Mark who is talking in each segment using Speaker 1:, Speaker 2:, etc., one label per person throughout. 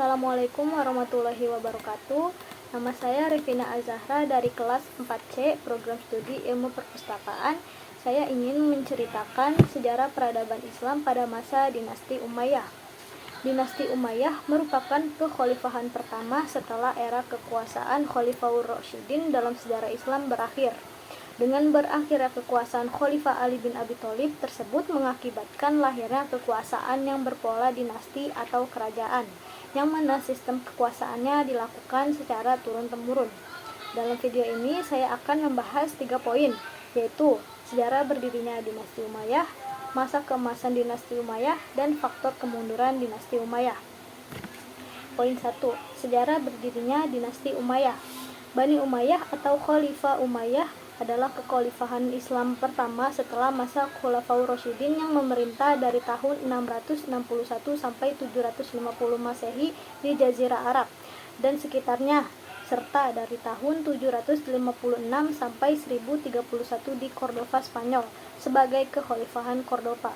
Speaker 1: Assalamualaikum warahmatullahi wabarakatuh. Nama saya Revina Azahra dari kelas 4C Program Studi Ilmu Perpustakaan. Saya ingin menceritakan sejarah peradaban Islam pada masa Dinasti Umayyah. Dinasti Umayyah merupakan kekhalifahan pertama setelah era kekuasaan Khalifaur Rasyidin dalam sejarah Islam berakhir. Dengan berakhirnya kekuasaan Khalifah Ali bin Abi Thalib tersebut mengakibatkan lahirnya kekuasaan yang berpola dinasti atau kerajaan, yang mana sistem kekuasaannya dilakukan secara turun-temurun. Dalam video ini saya akan membahas 3 poin, yaitu sejarah berdirinya Dinasti Umayyah, masa keemasan Dinasti Umayyah, dan faktor kemunduran Dinasti Umayyah. Poin 1. Sejarah berdirinya Dinasti Umayyah. Bani Umayyah atau Khalifah Umayyah adalah kekhalifahan Islam pertama setelah masa Khulafaur Rasyidin yang memerintah dari tahun 661 sampai 750 Masehi di Jazirah Arab dan sekitarnya, serta dari tahun 756 sampai 1031 di Cordova, Spanyol, sebagai kekhalifahan Cordova.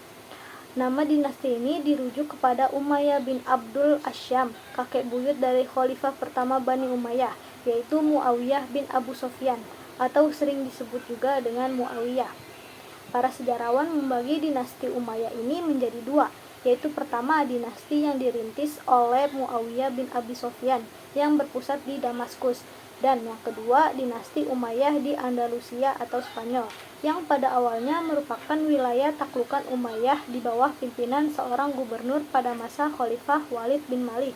Speaker 1: Nama dinasti ini dirujuk kepada Umayyah bin Abdul Asyam, kakek buyut dari khalifah pertama Bani Umayyah, yaitu Muawiyah bin Abu Sufyan, atau sering disebut juga dengan Muawiyah. Para sejarawan membagi dinasti Umayyah ini menjadi 2, yaitu pertama dinasti yang dirintis oleh Muawiyah bin Abi Sufyan yang berpusat di Damaskus, dan yang kedua dinasti Umayyah di Andalusia atau Spanyol, yang pada awalnya merupakan wilayah taklukan Umayyah di bawah pimpinan seorang gubernur pada masa Khalifah Walid bin Malik,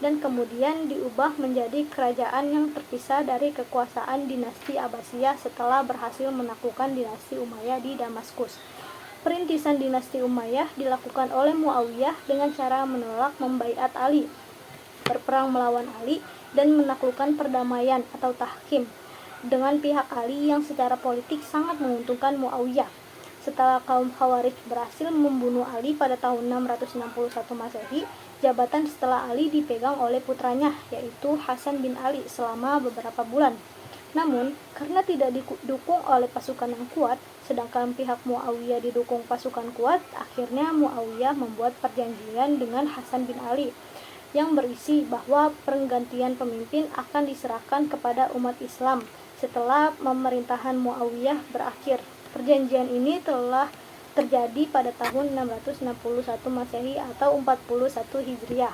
Speaker 1: dan kemudian diubah menjadi kerajaan yang terpisah dari kekuasaan dinasti Abbasiyah setelah berhasil menaklukkan dinasti Umayyah di Damaskus. Perintisan dinasti Umayyah dilakukan oleh Muawiyah dengan cara menolak membaiat Ali, berperang melawan Ali, dan menaklukkan perdamaian atau tahkim dengan pihak Ali yang secara politik sangat menguntungkan Muawiyah. Setelah kaum Khawarij berhasil membunuh Ali pada tahun 661 Masehi, jabatan setelah Ali dipegang oleh putranya, yaitu Hasan bin Ali, selama beberapa bulan. Namun, karena tidak didukung oleh pasukan yang kuat, sedangkan pihak Muawiyah didukung pasukan kuat, akhirnya Muawiyah membuat perjanjian dengan Hasan bin Ali yang berisi bahwa pergantian pemimpin akan diserahkan kepada umat Islam setelah pemerintahan Muawiyah berakhir. Perjanjian ini telah terjadi pada tahun 661 Masehi atau 41 Hijriah.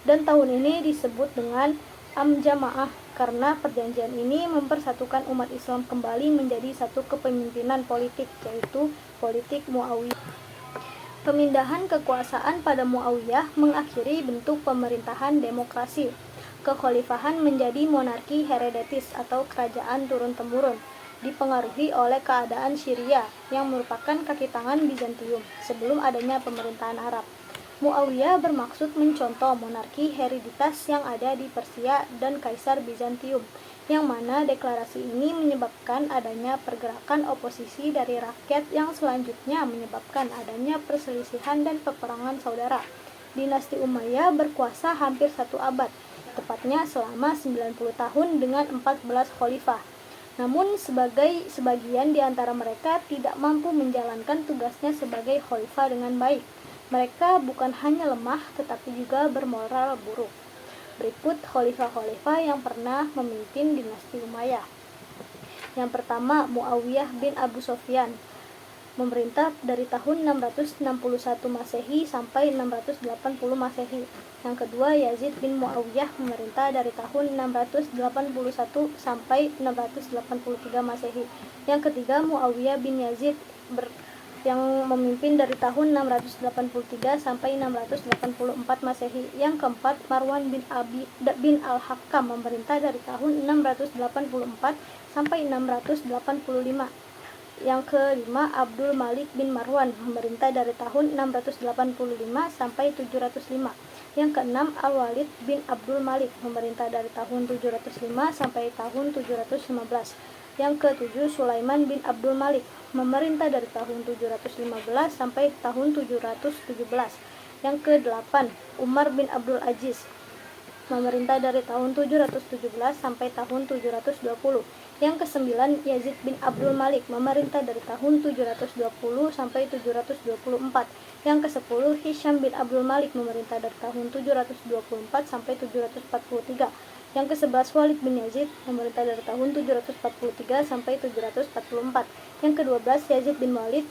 Speaker 1: Dan tahun ini disebut dengan Am-Jamaah karena perjanjian ini mempersatukan umat Islam kembali menjadi satu kepemimpinan politik, yaitu politik Muawiyah. Pemindahan kekuasaan pada Muawiyah mengakhiri bentuk pemerintahan demokrasi. Kekhalifahan menjadi monarki heredatis atau kerajaan turun-temurun, dipengaruhi oleh keadaan Syria yang merupakan kaki tangan Bizantium sebelum adanya pemerintahan Arab. Muawiyah bermaksud mencontoh monarki hereditas yang ada di Persia dan Kaisar Bizantium, yang mana deklarasi ini menyebabkan adanya pergerakan oposisi dari rakyat yang selanjutnya menyebabkan adanya perselisihan dan peperangan saudara. Dinasti Umayyah berkuasa hampir 1 abad, tepatnya selama 90 tahun dengan 14 khalifah. Namun sebagian di antara mereka tidak mampu menjalankan tugasnya sebagai khalifah dengan baik. Mereka bukan hanya lemah tetapi juga bermoral buruk. Berikut khalifah-khalifah yang pernah memimpin dinasti Umayyah. Yang pertama, Muawiyah bin Abu Sufyan, memerintah dari tahun 661 Masehi sampai 680 Masehi. Yang kedua, Yazid bin Muawiyah, memerintah dari tahun 681 sampai 683 Masehi. Yang ketiga, Muawiyah bin Yazid yang memimpin dari tahun 683 sampai 684 Masehi. Yang keempat, Marwan bin Al-Hakam, memerintah dari tahun 684 sampai 685. Yang kelima, Abdul Malik bin Marwan, memerintah dari tahun 685 sampai 705. Yang keenam, Al-Walid bin Abdul Malik, memerintah dari tahun 705 sampai tahun 715. Yang ketujuh, Sulaiman bin Abdul Malik, memerintah dari tahun 715 sampai tahun 717. Yang kedelapan, Umar bin Abdul Aziz, memerintah dari tahun 717 sampai tahun 720. Yang kesembilan, Yazid bin Abdul Malik, memerintah dari tahun 720 sampai 724. Yang ke-10 Hisham bin Abdul Malik memerintah dari tahun 724 sampai 743. Yang ke-11 Walid bin Yazid memerintah dari tahun 743 sampai 744. Yang ke-12 Yazid bin Walid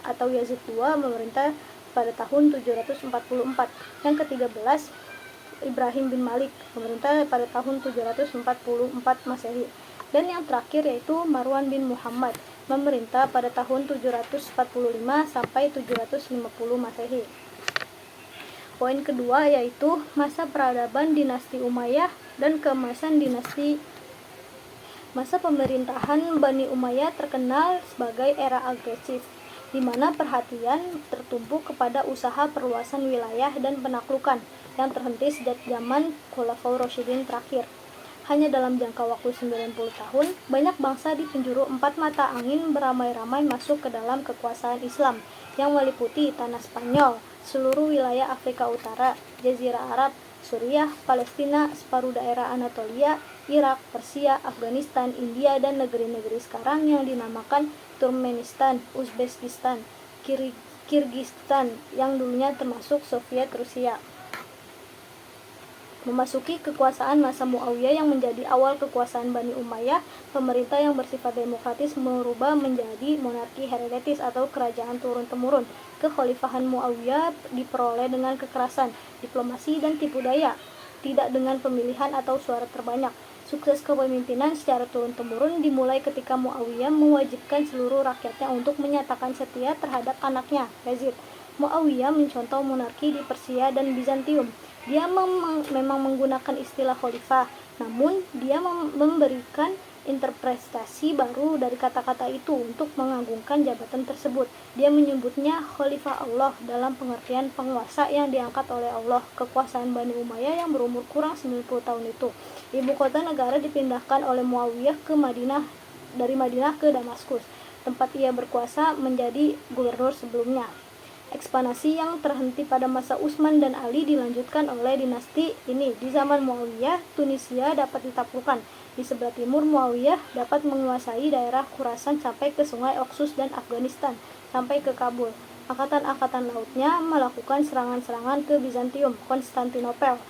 Speaker 1: atau Yazid II memerintah pada tahun 744. Yang ke-13 Ibrahim bin Malik memerintah pada tahun 744 Masehi. Dan yang terakhir yaitu Marwan bin Muhammad memerintah pada tahun 745 sampai 750 Masehi. Poin kedua yaitu masa peradaban dinasti Umayyah dan keemasan dinasti. Masa pemerintahan Bani Umayyah terkenal sebagai era agresif, di mana perhatian tertumpu kepada usaha perluasan wilayah dan penaklukan yang terhenti sejak zaman Khulafaur Rasyidin terakhir. Hanya dalam jangka waktu 90 tahun, banyak bangsa di penjuru empat mata angin beramai-ramai masuk ke dalam kekuasaan Islam yang meliputi tanah Spanyol, seluruh wilayah Afrika Utara, Jazirah Arab, Suriah, Palestina, separuh daerah Anatolia, Irak, Persia, Afghanistan, India, dan negeri-negeri sekarang yang dinamakan Turkmenistan, Uzbekistan, Kirgistan yang dulunya termasuk Soviet Rusia. Memasuki kekuasaan masa Muawiyah yang menjadi awal kekuasaan Bani Umayyah, pemerintah yang bersifat demokratis merubah menjadi monarki heredatis atau kerajaan turun-temurun. Kekhalifahan Muawiyah diperoleh dengan kekerasan, diplomasi, dan tipu daya, tidak dengan pemilihan atau suara terbanyak. Sukses kepemimpinan secara turun-temurun dimulai ketika Muawiyah mewajibkan seluruh rakyatnya untuk menyatakan setia terhadap anaknya, Yazid. Muawiyah mencontoh monarki di Persia dan Bizantium. Dia memang menggunakan istilah khalifah, namun dia memberikan interpretasi baru dari kata-kata itu untuk mengagungkan jabatan tersebut. Dia menyebutnya Khalifah Allah dalam pengertian penguasa yang diangkat oleh Allah. Kekuasaan Bani Umayyah yang berumur kurang 90 tahun itu. Ibu kota negara dipindahkan oleh Muawiyah ke Madinah, dari Madinah ke Damaskus, tempat ia berkuasa menjadi gubernur sebelumnya. Ekspansi yang terhenti pada masa Utsman dan Ali dilanjutkan oleh dinasti ini. Di zaman Muawiyah, Tunisia dapat ditaklukkan. Di sebelah timur, Muawiyah dapat menguasai daerah Khurasan sampai ke sungai Oxus dan Afghanistan sampai ke Kabul. Angkatan-angkatan lautnya melakukan serangan-serangan ke Bizantium, Konstantinopel.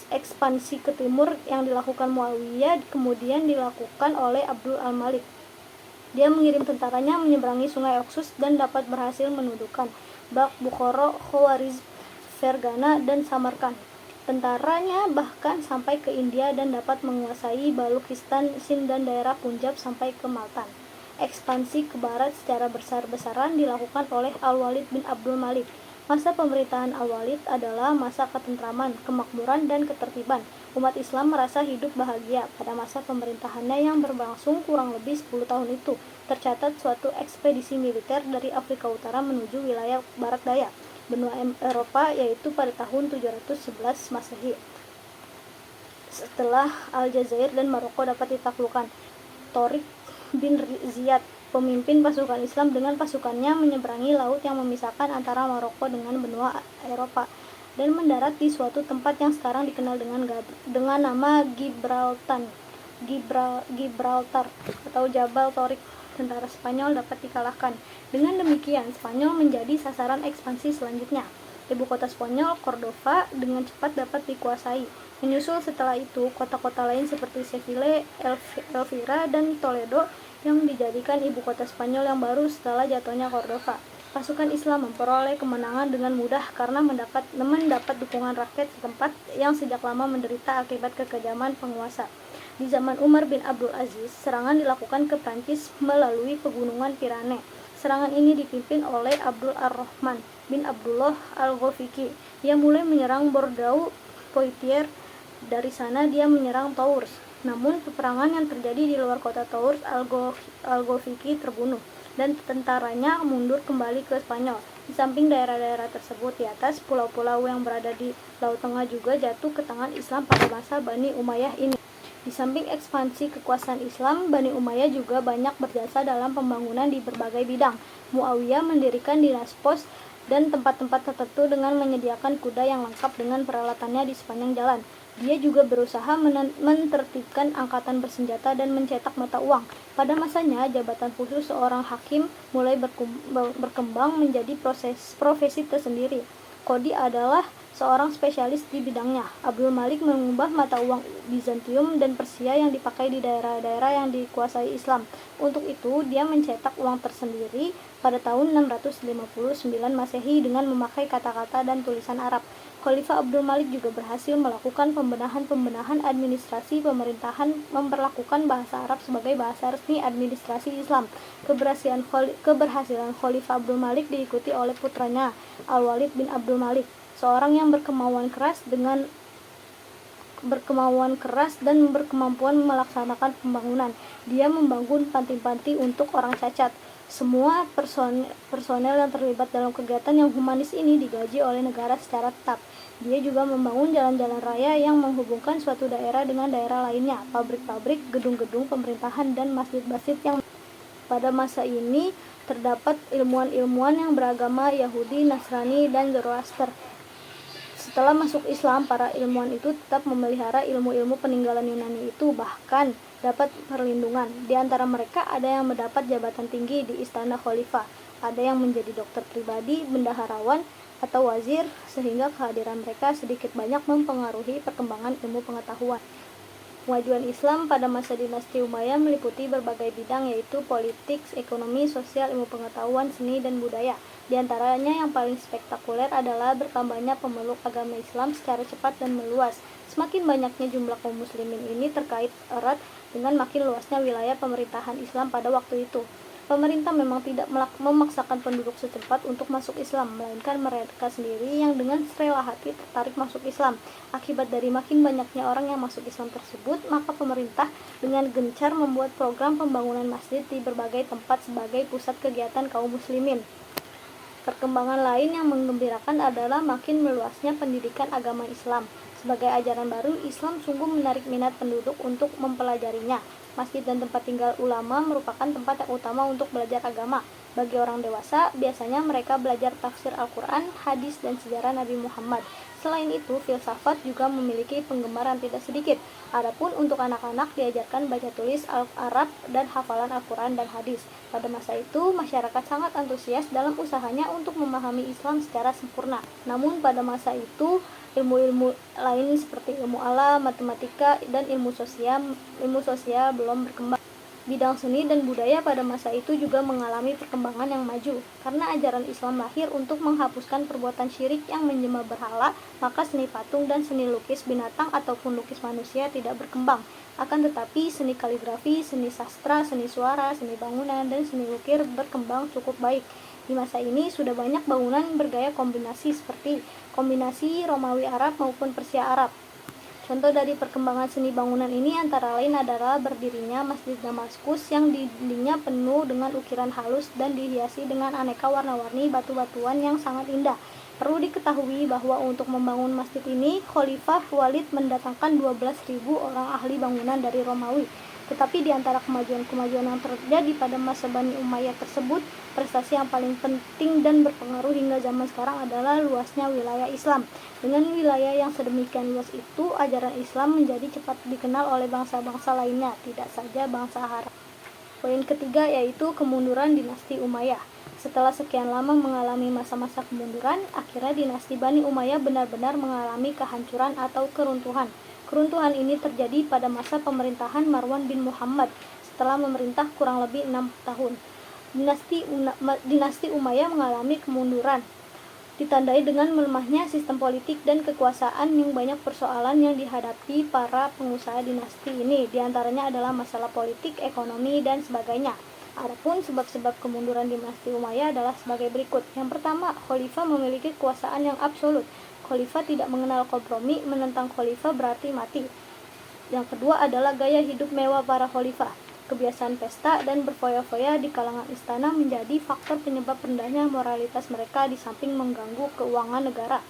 Speaker 1: Ekspansi ke timur yang dilakukan Muawiyah kemudian dilakukan oleh Abdul al-Malik. Dia mengirim tentaranya menyeberangi sungai Oxus dan dapat berhasil menundukkan Balkh, Bukhara, Khawarizm, Fergana, dan Samarkand. Tentaranya bahkan sampai ke India dan dapat menguasai Balukistan, Sind, dan daerah Punjab sampai ke Maltan. Ekspansi ke barat secara besar-besaran dilakukan oleh Al-Walid bin Abdul Malik. Masa pemerintahan Al-Walid adalah masa ketentraman, kemakmuran, dan ketertiban. Umat Islam merasa hidup bahagia pada masa pemerintahannya yang berlangsung kurang lebih 10 tahun itu. Tercatat suatu ekspedisi militer dari Afrika Utara menuju wilayah barat daya benua Eropa, yaitu pada tahun 711 Masehi. Setelah Aljazair dan Maroko dapat ditaklukkan, Torik bin Ziyad, pemimpin pasukan Islam dengan pasukannya menyeberangi laut yang memisahkan antara Maroko dengan benua Eropa dan mendarat di suatu tempat yang sekarang dikenal dengan nama Gibraltar atau Jabal Torik. Tentara Spanyol dapat dikalahkan. Dengan demikian, Spanyol menjadi sasaran ekspansi selanjutnya. Ibu kota Spanyol, Cordova, dengan cepat dapat dikuasai. Menyusul setelah itu, kota-kota lain seperti Seville, Elvira, dan Toledo yang dijadikan ibu kota Spanyol yang baru setelah jatuhnya Cordova. Pasukan Islam memperoleh kemenangan dengan mudah karena mendapat dukungan rakyat setempat yang sejak lama menderita akibat kekejaman penguasa. Di zaman Umar bin Abdul Aziz, serangan dilakukan ke Prancis melalui pegunungan Pyrenees. Serangan ini dipimpin oleh Abdul ar-Rahman bin Abdullah al-Ghafiqi. Ia mulai menyerang Bordeaux, Poitiers. Dari sana dia menyerang Tours. Namun peperangan yang terjadi di luar kota Tours, al-Ghafiqi terbunuh dan tentaranya mundur kembali ke Spanyol. Di samping daerah-daerah tersebut di atas, pulau-pulau yang berada di Laut Tengah juga jatuh ke tangan Islam pada masa Bani Umayyah ini. Di samping ekspansi kekuasaan Islam, Bani Umayyah juga banyak berjasa dalam pembangunan di berbagai bidang. Muawiyah mendirikan dinas pos dan tempat-tempat tertentu dengan menyediakan kuda yang lengkap dengan peralatannya di sepanjang jalan. Dia juga berusaha menertibkan angkatan bersenjata dan mencetak mata uang. Pada masanya, jabatan khusus seorang hakim mulai berkembang menjadi profesi tersendiri. Qadi adalah seorang spesialis di bidangnya. Abdul Malik mengubah mata uang Bizantium dan Persia yang dipakai di daerah-daerah yang dikuasai Islam. Untuk itu, dia mencetak uang tersendiri pada tahun 659 Masehi dengan memakai kata-kata dan tulisan Arab. Khalifah Abdul Malik juga berhasil melakukan pembenahan administrasi pemerintahan, memperlakukan bahasa Arab sebagai bahasa resmi administrasi Islam. Keberhasilan Khalifah Abdul Malik diikuti oleh putranya, Al-Walid bin Abdul Malik, seorang yang berkemauan keras dan berkemampuan melaksanakan pembangunan. Dia membangun panti-panti untuk orang cacat. Semua personel yang terlibat dalam kegiatan yang humanis ini digaji oleh negara secara tetap. Dia juga membangun jalan-jalan raya yang menghubungkan suatu daerah dengan daerah lainnya, pabrik-pabrik, gedung-gedung pemerintahan, dan masjid-masjid yang pada masa ini terdapat ilmuwan-ilmuwan yang beragama Yahudi, Nasrani, dan Zoroaster. Setelah masuk Islam, para ilmuwan itu tetap memelihara ilmu-ilmu peninggalan Yunani itu, bahkan dapat perlindungan. Di antara mereka ada yang mendapat jabatan tinggi di istana khalifah, ada yang menjadi dokter pribadi, bendaharawan, atau wazir, sehingga kehadiran mereka sedikit banyak mempengaruhi perkembangan ilmu pengetahuan. Kemajuan Islam pada masa dinasti Umayyah meliputi berbagai bidang, yaitu politik, ekonomi, sosial, ilmu pengetahuan, seni, dan budaya. Di antaranya yang paling spektakuler adalah bertambahnya pemeluk agama Islam secara cepat dan meluas. Semakin banyaknya jumlah kaum muslimin ini terkait erat dengan makin luasnya wilayah pemerintahan Islam pada waktu itu. Pemerintah memang tidak memaksakan penduduk setempat untuk masuk Islam, melainkan mereka sendiri yang dengan serela hati tertarik masuk Islam. Akibat dari makin banyaknya orang yang masuk Islam tersebut, maka pemerintah dengan gencar membuat program pembangunan masjid di berbagai tempat sebagai pusat kegiatan kaum muslimin. Perkembangan lain yang menggembirakan adalah makin meluasnya pendidikan agama Islam. Sebagai ajaran baru, Islam sungguh menarik minat penduduk untuk mempelajarinya. Masjid dan tempat tinggal ulama merupakan tempat yang utama untuk belajar agama. Bagi orang dewasa, biasanya mereka belajar tafsir Al-Quran, hadis, dan sejarah Nabi Muhammad. Selain itu, filsafat juga memiliki penggemar tidak sedikit. Adapun untuk anak-anak diajarkan baca tulis Arab dan hafalan Al-Quran dan hadis. Pada masa itu, masyarakat sangat antusias dalam usahanya untuk memahami Islam secara sempurna. Namun pada masa itu, ilmu-ilmu lain seperti ilmu alam, matematika, dan ilmu sosial belum berkembang. Bidang seni dan budaya pada masa itu juga mengalami perkembangan yang maju. Karena ajaran Islam lahir untuk menghapuskan perbuatan syirik yang menyembah berhala, maka seni patung dan seni lukis binatang ataupun lukis manusia tidak berkembang. Akan tetapi seni kaligrafi, seni sastra, seni suara, seni bangunan, dan seni lukir berkembang cukup baik. Di masa ini sudah banyak bangunan bergaya kombinasi seperti kombinasi Romawi Arab maupun Persia Arab. Contoh dari perkembangan seni bangunan ini antara lain adalah berdirinya Masjid Damaskus yang dindingnya penuh dengan ukiran halus dan dihiasi dengan aneka warna-warni batu-batuan yang sangat indah. Perlu diketahui bahwa untuk membangun masjid ini, Khalifah Walid mendatangkan 12.000 orang ahli bangunan dari Romawi. Tetapi di antara kemajuan-kemajuan yang terjadi pada masa Bani Umayyah tersebut, prestasi yang paling penting dan berpengaruh hingga zaman sekarang adalah luasnya wilayah Islam. Dengan wilayah yang sedemikian luas itu, ajaran Islam menjadi cepat dikenal oleh bangsa-bangsa lainnya, tidak saja bangsa Arab. Poin ketiga yaitu kemunduran dinasti Umayyah. Setelah sekian lama mengalami masa-masa kemunduran, akhirnya dinasti Bani Umayyah benar-benar mengalami kehancuran atau keruntuhan. Keruntuhan ini terjadi pada masa pemerintahan Marwan bin Muhammad setelah memerintah kurang lebih 6 tahun. Dinasti Umayyah mengalami kemunduran, ditandai dengan melemahnya sistem politik dan kekuasaan yang banyak persoalan yang dihadapi para pengusaha dinasti ini. Di antaranya adalah masalah politik, ekonomi, dan sebagainya. Adapun sebab-sebab kemunduran dinasti Umayyah adalah sebagai berikut. Yang pertama, khalifah memiliki kekuasaan yang absolut. Khalifah tidak mengenal kompromi, menentang khalifah berarti mati. Yang kedua adalah gaya hidup mewah para khalifah. Kebiasaan pesta dan berfoya-foya di kalangan istana menjadi faktor penyebab rendahnya moralitas mereka di samping mengganggu keuangan negara.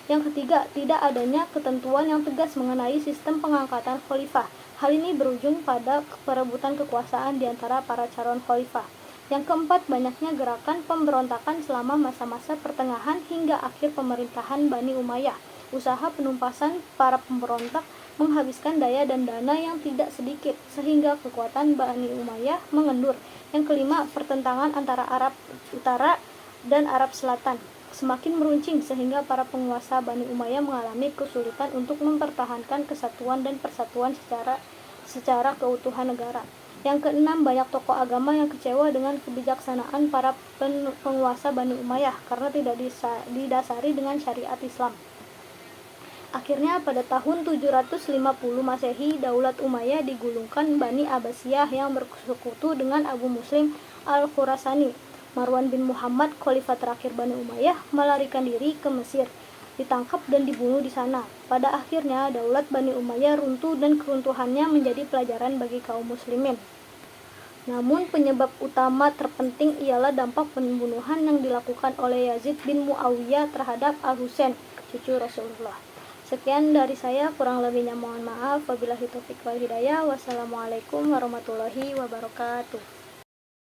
Speaker 1: Yang ketiga, tidak adanya ketentuan yang tegas mengenai sistem pengangkatan khalifah. Hal ini berujung pada perebutan kekuasaan di antara para calon khalifah. Yang keempat, banyaknya gerakan pemberontakan selama masa-masa pertengahan hingga akhir pemerintahan Bani Umayyah. Usaha penumpasan para pemberontak menghabiskan daya dan dana yang tidak sedikit, sehingga kekuatan Bani Umayyah mengendur. Yang kelima, pertentangan antara Arab Utara dan Arab Selatan semakin meruncing, sehingga para penguasa Bani Umayyah mengalami kesulitan untuk mempertahankan kesatuan dan persatuan secara keutuhan negara. Yang keenam, banyak tokoh agama yang kecewa dengan kebijaksanaan para penguasa Bani Umayyah karena tidak didasari dengan syariat Islam. Akhirnya pada tahun 750 Masehi, Daulat Umayyah digulungkan Bani Abbasiyah yang bersekutu dengan Abu Muslim Al-Khurasani. Marwan bin Muhammad, khalifah terakhir Bani Umayyah, melarikan diri ke Mesir, ditangkap dan dibunuh di sana. Pada akhirnya, Daulat Bani Umayyah runtuh dan keruntuhannya menjadi pelajaran bagi kaum muslimin. Namun penyebab utama terpenting ialah dampak pembunuhan yang dilakukan oleh Yazid bin Muawiyah terhadap Al-Husain, cucu Rasulullah. Sekian dari saya, kurang lebihnya mohon maaf. Wabillahi taufiq wal hidayah. Wassalamualaikum warahmatullahi wabarakatuh.